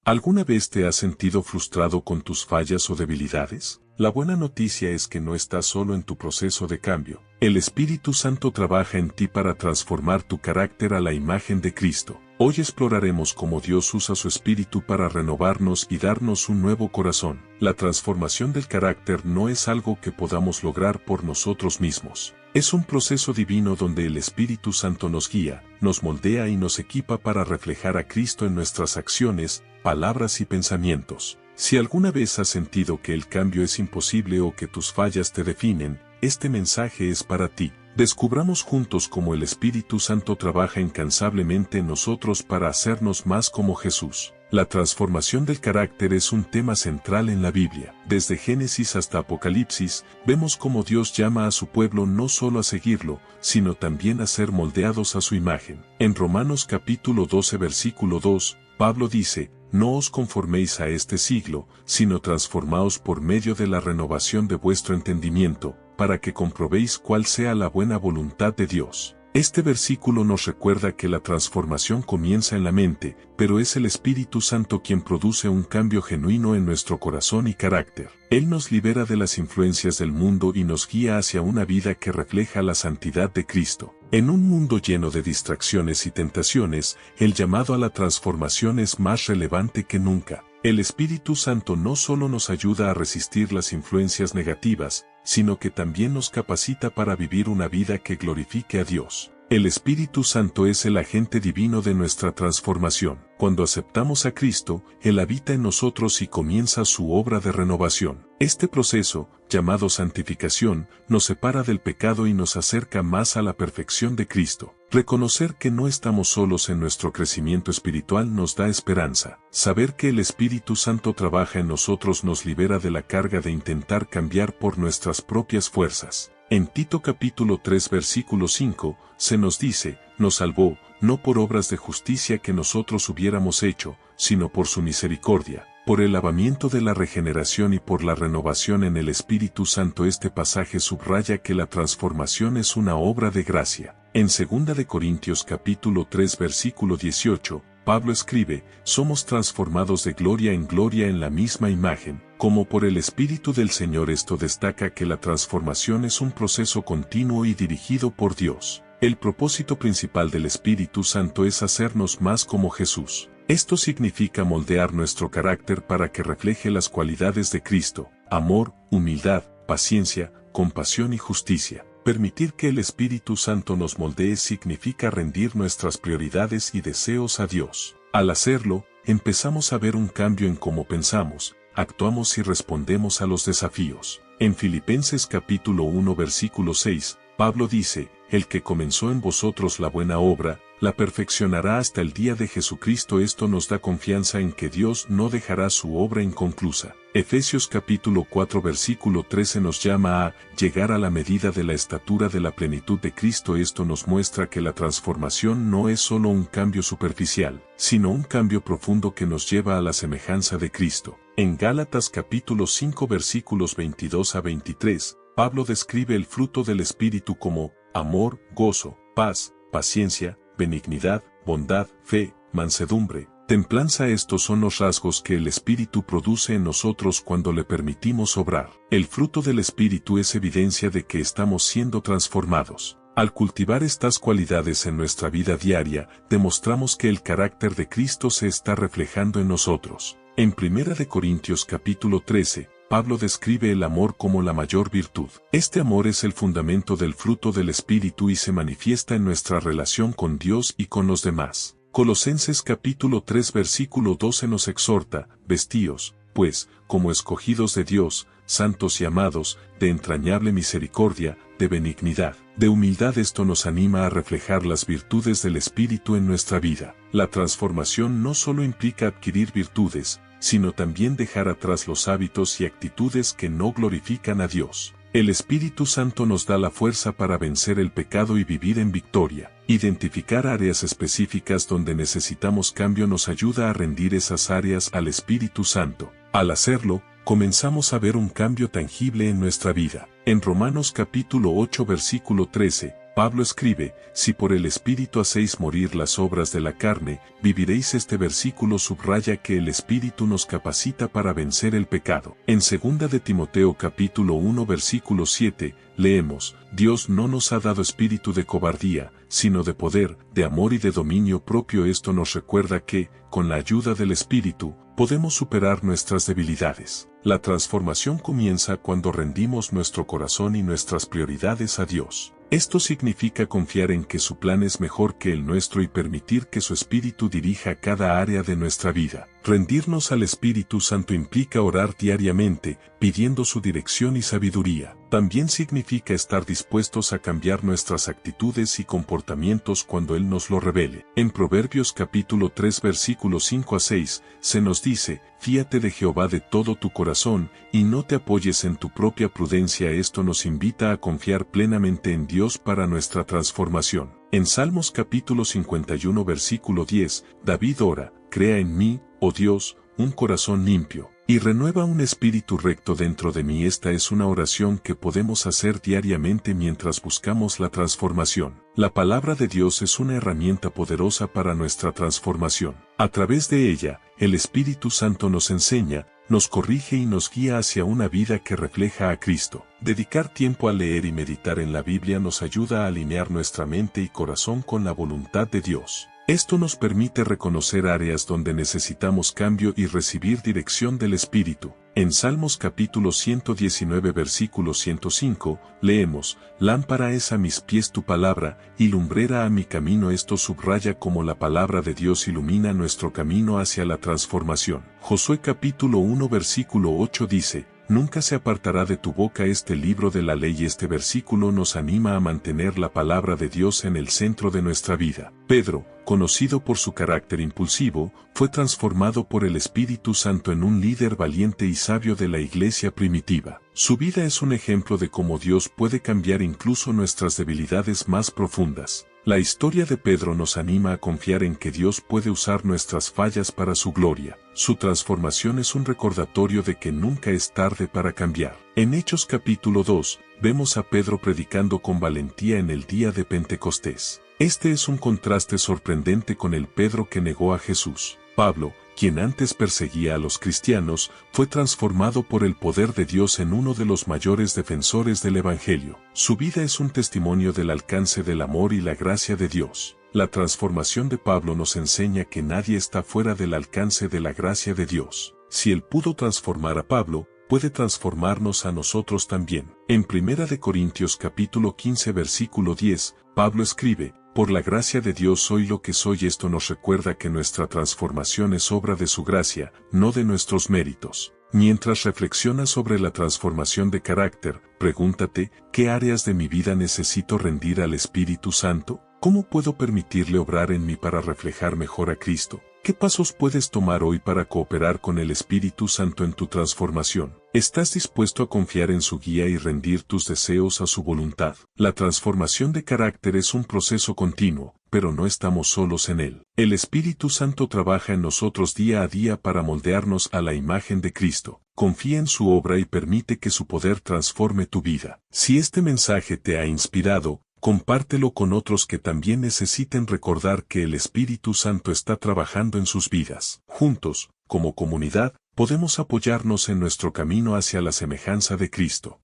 ¿Alguna vez te has sentido frustrado con tus fallas o debilidades? La buena noticia es que no estás solo en tu proceso de cambio. El Espíritu Santo trabaja en ti para transformar tu carácter a la imagen de Cristo. Hoy exploraremos cómo Dios usa su Espíritu para renovarnos y darnos un nuevo corazón. La transformación del carácter no es algo que podamos lograr por nosotros mismos. Es un proceso divino donde el Espíritu Santo nos guía, nos moldea y nos equipa para reflejar a Cristo en nuestras acciones, palabras y pensamientos. Si alguna vez has sentido que el cambio es imposible o que tus fallas te definen, este mensaje es para ti. Descubramos juntos cómo el Espíritu Santo trabaja incansablemente en nosotros para hacernos más como Jesús. La transformación del carácter es un tema central en la Biblia. Desde Génesis hasta Apocalipsis, vemos cómo Dios llama a su pueblo no solo a seguirlo, sino también a ser moldeados a su imagen. En Romanos capítulo 12 versículo 2, Pablo dice: no os conforméis a este siglo, sino transformaos por medio de la renovación de vuestro entendimiento, para que comprobéis cuál sea la buena voluntad de Dios. Este versículo nos recuerda que la transformación comienza en la mente, pero es el Espíritu Santo quien produce un cambio genuino en nuestro corazón y carácter. Él nos libera de las influencias del mundo y nos guía hacia una vida que refleja la santidad de Cristo. En un mundo lleno de distracciones y tentaciones, el llamado a la transformación es más relevante que nunca. El Espíritu Santo no solo nos ayuda a resistir las influencias negativas, sino que también nos capacita para vivir una vida que glorifique a Dios. El Espíritu Santo es el agente divino de nuestra transformación. Cuando aceptamos a Cristo, Él habita en nosotros y comienza su obra de renovación. Este proceso, llamado santificación, nos separa del pecado y nos acerca más a la perfección de Cristo. Reconocer que no estamos solos en nuestro crecimiento espiritual nos da esperanza. Saber que el Espíritu Santo trabaja en nosotros nos libera de la carga de intentar cambiar por nuestras propias fuerzas. En Tito capítulo 3 versículo 5, se nos dice: nos salvó, no por obras de justicia que nosotros hubiéramos hecho, sino por su misericordia, por el lavamiento de la regeneración y por la renovación en el Espíritu Santo. Este pasaje subraya que la transformación es una obra de gracia. En 2 de Corintios capítulo 3 versículo 18, Pablo escribe: somos transformados de gloria en la misma imagen, como por el Espíritu del Señor. Esto destaca que la transformación es un proceso continuo y dirigido por Dios. El propósito principal del Espíritu Santo es hacernos más como Jesús. Esto significa moldear nuestro carácter para que refleje las cualidades de Cristo: amor, humildad, paciencia, compasión y justicia. Permitir que el Espíritu Santo nos moldee significa rendir nuestras prioridades y deseos a Dios. Al hacerlo, empezamos a ver un cambio en cómo pensamos, actuamos y respondemos a los desafíos. En Filipenses capítulo 1 versículo 6, Pablo dice: el que comenzó en vosotros la buena obra, la perfeccionará hasta el día de Jesucristo. Esto nos da confianza en que Dios no dejará su obra inconclusa. Efesios capítulo 4 versículo 13 nos llama a llegar a la medida de la estatura de la plenitud de Cristo. Esto nos muestra que la transformación no es solo un cambio superficial, sino un cambio profundo que nos lleva a la semejanza de Cristo. En Gálatas capítulo 5 versículos 22 a 23, Pablo describe el fruto del Espíritu como amor, gozo, paz, paciencia, benignidad, bondad, fe, mansedumbre, templanza. Estos son los rasgos que el Espíritu produce en nosotros cuando le permitimos obrar. El fruto del Espíritu es evidencia de que estamos siendo transformados. Al cultivar estas cualidades en nuestra vida diaria, demostramos que el carácter de Cristo se está reflejando en nosotros. En 1 de Corintios capítulo 13, Pablo describe el amor como la mayor virtud. Este amor es el fundamento del fruto del Espíritu y se manifiesta en nuestra relación con Dios y con los demás. Colosenses capítulo 3 versículo 12 nos exhorta: vestíos, pues, como escogidos de Dios, santos y amados, de entrañable misericordia, de benignidad, de humildad. Esto nos anima a reflejar las virtudes del Espíritu en nuestra vida. La transformación no solo implica adquirir virtudes, sino también dejar atrás los hábitos y actitudes que no glorifican a Dios. El Espíritu Santo nos da la fuerza para vencer el pecado y vivir en victoria. Identificar áreas específicas donde necesitamos cambio nos ayuda a rendir esas áreas al Espíritu Santo. Al hacerlo, comenzamos a ver un cambio tangible en nuestra vida. En Romanos capítulo 8 versículo 13, Pablo escribe, si por el Espíritu hacéis morir las obras de la carne, viviréis. Este versículo subraya que el Espíritu nos capacita para vencer el pecado. En 2 de Timoteo capítulo 1 versículo 7, leemos, Dios no nos ha dado espíritu de cobardía, sino de poder, de amor y de dominio propio. Esto nos recuerda que, con la ayuda del Espíritu, podemos superar nuestras debilidades. La transformación comienza cuando rendimos nuestro corazón y nuestras prioridades a Dios. Esto significa confiar en que su plan es mejor que el nuestro y permitir que su Espíritu dirija cada área de nuestra vida. Rendirnos al Espíritu Santo implica orar diariamente, pidiendo su dirección y sabiduría. También significa estar dispuestos a cambiar nuestras actitudes y comportamientos cuando Él nos lo revele. En Proverbios capítulo 3 versículos 5 a 6, se nos dice, fíate de Jehová de todo tu corazón, y no te apoyes en tu propia prudencia. Esto nos invita a confiar plenamente en Dios para nuestra transformación. En Salmos capítulo 51 versículo 10, David ora, crea en mí, oh Dios, un corazón limpio, y renueva un espíritu recto dentro de mí. Esta es una oración que podemos hacer diariamente mientras buscamos la transformación. La palabra de Dios es una herramienta poderosa para nuestra transformación. A través de ella, el Espíritu Santo nos enseña, nos corrige y nos guía hacia una vida que refleja a Cristo. Dedicar tiempo a leer y meditar en la Biblia nos ayuda a alinear nuestra mente y corazón con la voluntad de Dios. Esto nos permite reconocer áreas donde necesitamos cambio y recibir dirección del Espíritu. En Salmos capítulo 119 versículo 105, leemos, lámpara es a mis pies tu palabra, y lumbrera a mi camino. Esto subraya cómo la palabra de Dios ilumina nuestro camino hacia la transformación. Josué capítulo 1 versículo 8 dice, nunca se apartará de tu boca este libro de la ley. Este versículo nos anima a mantener la palabra de Dios en el centro de nuestra vida. Pedro, conocido por su carácter impulsivo, fue transformado por el Espíritu Santo en un líder valiente y sabio de la iglesia primitiva. Su vida es un ejemplo de cómo Dios puede cambiar incluso nuestras debilidades más profundas. La historia de Pedro nos anima a confiar en que Dios puede usar nuestras fallas para su gloria. Su transformación es un recordatorio de que nunca es tarde para cambiar. En Hechos capítulo 2, vemos a Pedro predicando con valentía en el día de Pentecostés. Este es un contraste sorprendente con el Pedro que negó a Jesús. Pablo, quien antes perseguía a los cristianos, fue transformado por el poder de Dios en uno de los mayores defensores del Evangelio. Su vida es un testimonio del alcance del amor y la gracia de Dios. La transformación de Pablo nos enseña que nadie está fuera del alcance de la gracia de Dios. Si Él pudo transformar a Pablo, puede transformarnos a nosotros también. En 1 de Corintios capítulo 15 versículo 10, Pablo escribe, por la gracia de Dios soy lo que soy. Esto nos recuerda que nuestra transformación es obra de su gracia, no de nuestros méritos. Mientras reflexionas sobre la transformación de carácter, pregúntate, ¿qué áreas de mi vida necesito rendir al Espíritu Santo? ¿Cómo puedo permitirle obrar en mí para reflejar mejor a Cristo? ¿Qué pasos puedes tomar hoy para cooperar con el Espíritu Santo en tu transformación? ¿Estás dispuesto a confiar en su guía y rendir tus deseos a su voluntad? La transformación de carácter es un proceso continuo, pero no estamos solos en él. El Espíritu Santo trabaja en nosotros día a día para moldearnos a la imagen de Cristo. Confía en su obra y permite que su poder transforme tu vida. Si este mensaje te ha inspirado, compártelo con otros que también necesiten recordar que el Espíritu Santo está trabajando en sus vidas. Juntos, como comunidad, podemos apoyarnos en nuestro camino hacia la semejanza de Cristo.